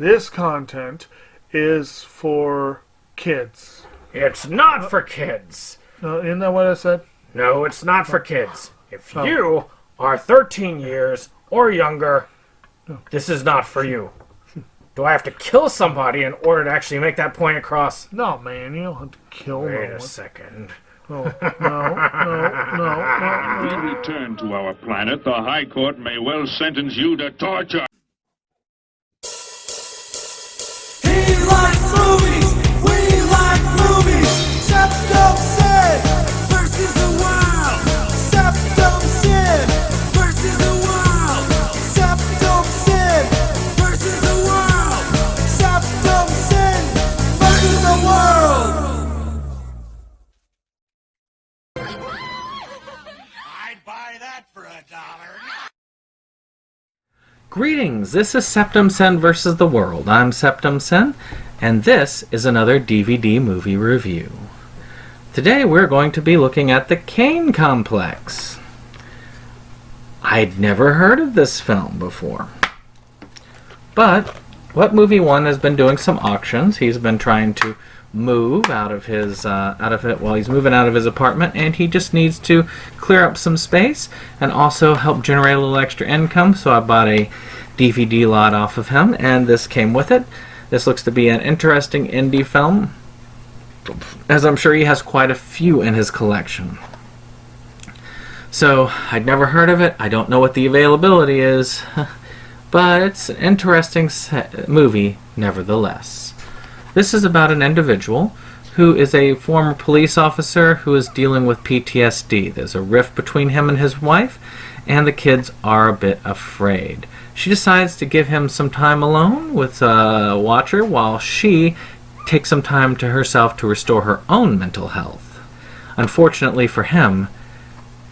this content is for kids. It's not for kids. Isn't that what I said? No, it's not for kids. If you are 13 years or younger, this is not for you. Do I have to kill somebody in order to actually make that point across? No, man, you don't have to kill Wait no a one. second. No. When we return to our planet, the High Court may well sentence you to torture. He likes movies, we like movies. Septum Sin versus the world. Septum Sin versus the world. Septum Sin versus the world. Septum Sin versus the world. I'd buy that for $1. Greetings, this is Septum Sen vs. the World. I'm Septum Sen, and this is another DVD movie review. Today we're going to be looking at the Cain Complex. I'd never heard of this film before. But What Movie One has been doing some auctions. He's been trying to move out of his he's moving out of his apartment, and he just needs to clear up some space and also help generate a little extra income. So I bought a DVD lot off of him, and this came with it. This looks to be an interesting indie film, as I'm sure he has quite a few in his collection. So I'd never heard of it. I don't know what the availability is, but it's an interesting movie nevertheless. This is about an individual who is a former police officer who is dealing with PTSD. There's a rift between him and his wife, and the kids are a bit afraid. She decides to give him some time alone with a watcher while she takes some time to herself to restore her own mental health. Unfortunately for him,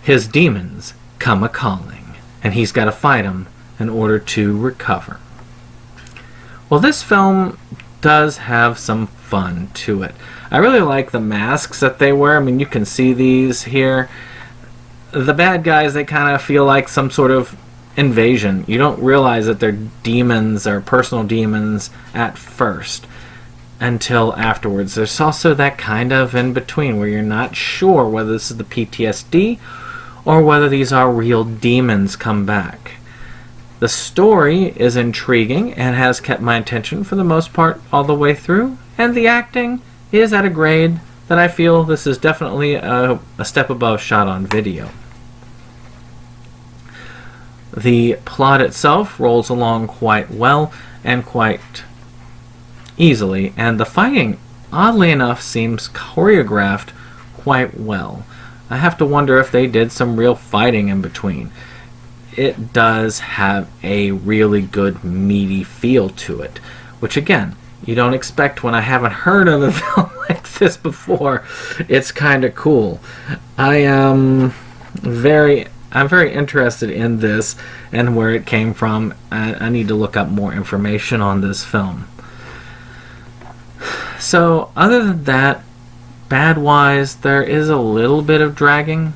his demons come a-calling, and he's got to fight them in order to recover. Well, this film does have some fun to it. I really like the masks that they wear. I mean, you can see these here. The bad guys, they kind of feel like some sort of invasion. You don't realize that they're demons or personal demons at first until afterwards. There's also that kind of in between where you're not sure whether this is the PTSD or whether these are real demons come back. The story is intriguing and has kept my attention for the most part all the way through, and the acting is at a grade that I feel this is definitely a step above shot on video. The plot itself rolls along quite well and quite easily, and the fighting, oddly enough, seems choreographed quite well. I have to wonder if they did some real fighting in between. It does have a really good meaty feel to it, which again, you don't expect when I haven't heard of a film like this before. It's kind of cool. I'm very interested in this and where it came from. I need to look up more information on this film. So other than that, bad-wise, there is a little bit of dragging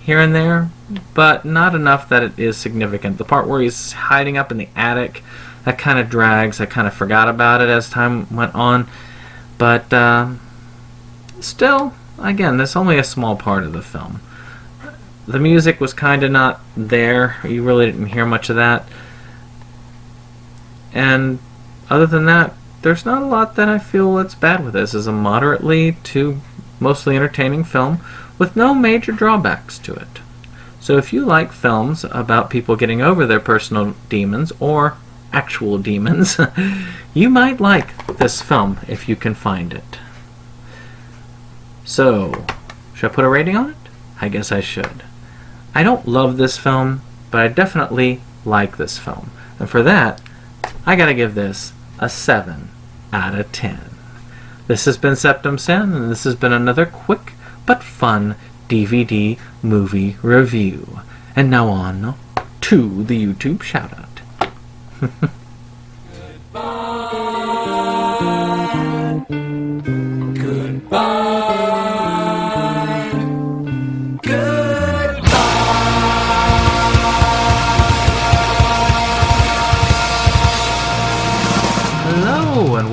here and there, but not enough that it is significant. The part where he's hiding up in the attic, that kind of drags. I kind of forgot about it as time went on. But still, again, that's only a small part of the film. The music was kind of not there. You really didn't hear much of that. And other than that, there's not a lot that I feel that's bad with this. It's a moderately to mostly entertaining film with no major drawbacks to it. So if you like films about people getting over their personal demons or actual demons, you might like this film if you can find it. So, should I put a rating on it? I guess I should. I don't love this film, but I definitely like this film. And for that, I gotta give this a 7 out of 10. This has been Septum Sen, and this has been another quick but fun DVD movie review. And now on to the YouTube shoutout.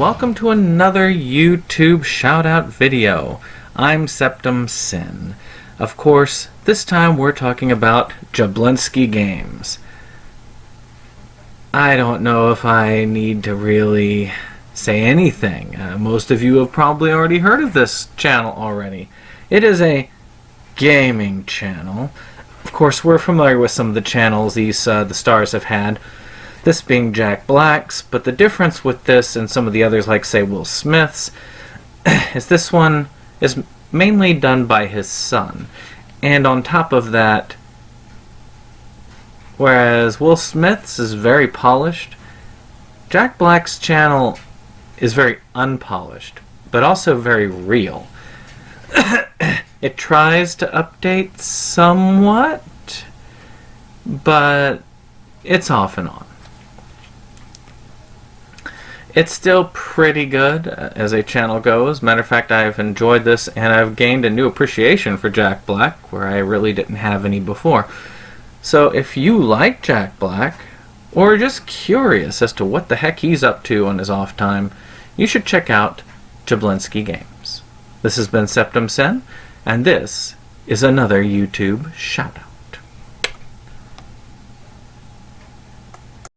welcome to another YouTube shoutout video. I'm Septum Sin. Of course, this time we're talking about Jablinski Games. I don't know if I need to really say anything. Most of you have probably already heard of this channel already. It is a gaming channel. Of course, we're familiar with some of the channels the stars have had, this being Jack Black's, but the difference with this and some of the others, like say Will Smith's, is this one is mainly done by his son. And on top of that, whereas Will Smith's is very polished, Jack Black's channel is very unpolished, but also very real. It tries to update somewhat, but it's off and on. It's still pretty good as a channel goes. Matter of fact, I've enjoyed this and I've gained a new appreciation for Jack Black where I really didn't have any before. So if you like Jack Black, or just curious as to what the heck he's up to on his off time, you should check out Jablinski Games. This has been Septum Sen, and this is another YouTube shoutout.